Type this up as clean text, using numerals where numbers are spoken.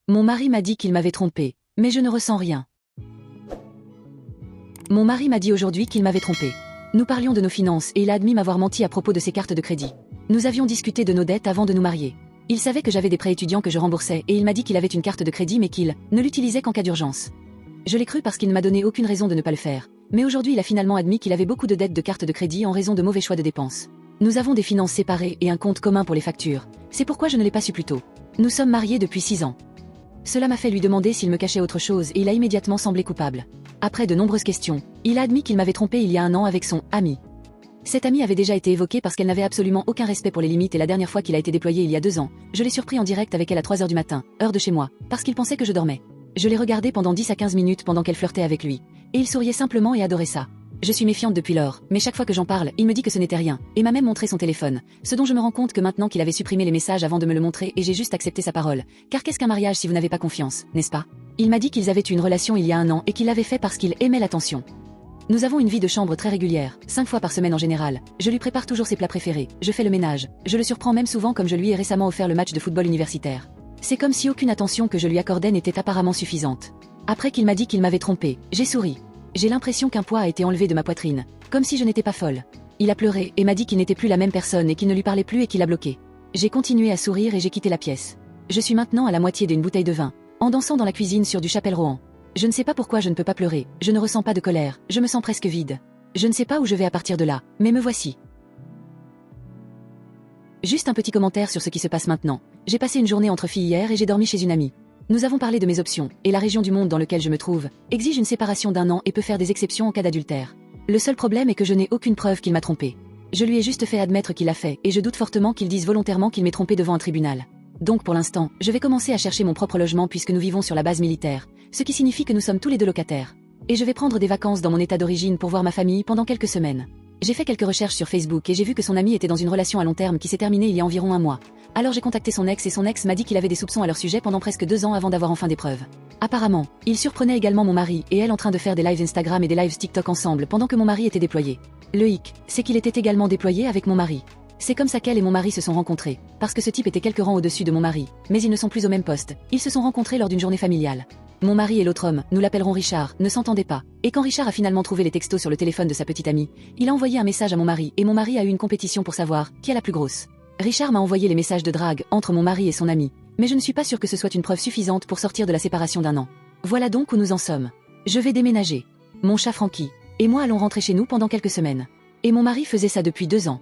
Mon mari m'a dit qu'il m'avait trompé, mais je ne ressens rien. Mon mari m'a dit aujourd'hui qu'il m'avait trompé. Nous parlions de nos finances et il a admis m'avoir menti à propos de ses cartes de crédit. Nous avions discuté de nos dettes avant de nous marier. Il savait que j'avais des prêts étudiants que je remboursais et il m'a dit qu'il avait une carte de crédit mais qu'il ne l'utilisait qu'en cas d'urgence. Je l'ai cru parce qu'il ne m'a donné aucune raison de ne pas le faire. Mais aujourd'hui il a finalement admis qu'il avait beaucoup de dettes de cartes de crédit en raison de mauvais choix de dépenses. Nous avons des finances séparées et un compte commun pour les factures. C'est pourquoi je ne l'ai pas su plus tôt. Nous sommes mariés depuis 6 ans. Cela m'a fait lui demander s'il me cachait autre chose et il a immédiatement semblé coupable. Après de nombreuses questions, il a admis qu'il m'avait trompé il y a 1 an avec son ami. Cette amie avait déjà été évoquée parce qu'elle n'avait absolument aucun respect pour les limites et la dernière fois qu'il a été déployé il y a 2 ans, je l'ai surpris en direct avec elle à 3 heures du matin, heure de chez moi, parce qu'il pensait que je dormais. Je l'ai regardé pendant 10 à 15 minutes pendant qu'elle flirtait avec lui. Et il souriait simplement et adorait ça. Je suis méfiante depuis lors, mais chaque fois que j'en parle, il me dit que ce n'était rien, et m'a même montré son téléphone, ce dont je me rends compte que maintenant qu'il avait supprimé les messages avant de me le montrer et j'ai juste accepté sa parole, car qu'est-ce qu'un mariage si vous n'avez pas confiance, n'est-ce pas? Il m'a dit qu'ils avaient eu une relation il y a 1 an et qu'il l'avait fait parce qu'il aimait l'attention. Nous avons une vie de chambre très régulière, 5 fois par semaine en général, je lui prépare toujours ses plats préférés, je fais le ménage, je le surprends même souvent comme je lui ai récemment offert le match de football universitaire. C'est comme si aucune attention que je lui accordais n'était apparemment suffisante. Après qu'il m'a dit qu'il m'avait trompé, j'ai souri. J'ai l'impression qu'un poids a été enlevé de ma poitrine, comme si je n'étais pas folle. Il a pleuré et m'a dit qu'il n'était plus la même personne et qu'il ne lui parlait plus et qu'il a bloqué. J'ai continué à sourire et j'ai quitté la pièce. Je suis maintenant à la moitié d'une bouteille de vin, en dansant dans la cuisine sur du Chapelle Rohan. Je ne sais pas pourquoi je ne peux pas pleurer, je ne ressens pas de colère, je me sens presque vide. Je ne sais pas où je vais à partir de là, mais me voici. Juste un petit commentaire sur ce qui se passe maintenant. J'ai passé une journée entre filles hier et j'ai dormi chez une amie. Nous avons parlé de mes options, et la région du monde dans lequel je me trouve exige une séparation d'1 an et peut faire des exceptions en cas d'adultère. Le seul problème est que je n'ai aucune preuve qu'il m'a trompé. Je lui ai juste fait admettre qu'il l'a fait, et je doute fortement qu'il dise volontairement qu'il m'ait trompé devant un tribunal. Donc pour l'instant, je vais commencer à chercher mon propre logement puisque nous vivons sur la base militaire, ce qui signifie que nous sommes tous les deux locataires. Et je vais prendre des vacances dans mon état d'origine pour voir ma famille pendant quelques semaines. J'ai fait quelques recherches sur Facebook et j'ai vu que son ami était dans une relation à long terme qui s'est terminée il y a environ 1 mois. Alors j'ai contacté son ex et son ex m'a dit qu'il avait des soupçons à leur sujet pendant presque 2 ans avant d'avoir enfin des preuves. Apparemment, il surprenait également mon mari et elle en train de faire des lives Instagram et des lives TikTok ensemble pendant que mon mari était déployé. Le hic, c'est qu'il était également déployé avec mon mari. C'est comme ça qu'elle et mon mari se sont rencontrés, parce que ce type était quelques rangs au-dessus de mon mari, mais ils ne sont plus au même poste, ils se sont rencontrés lors d'une journée familiale. Mon mari et l'autre homme, nous l'appellerons Richard, ne s'entendaient pas, et quand Richard a finalement trouvé les textos sur le téléphone de sa petite amie, il a envoyé un message à mon mari et mon mari a eu une compétition pour savoir qui est la plus grosse. Richard m'a envoyé les messages de drague entre mon mari et son ami, mais je ne suis pas sûre que ce soit une preuve suffisante pour sortir de la séparation d'1 an. Voilà donc où nous en sommes. Je vais déménager. Mon chat Frankie et moi allons rentrer chez nous pendant quelques semaines. Et mon mari faisait ça depuis 2 ans.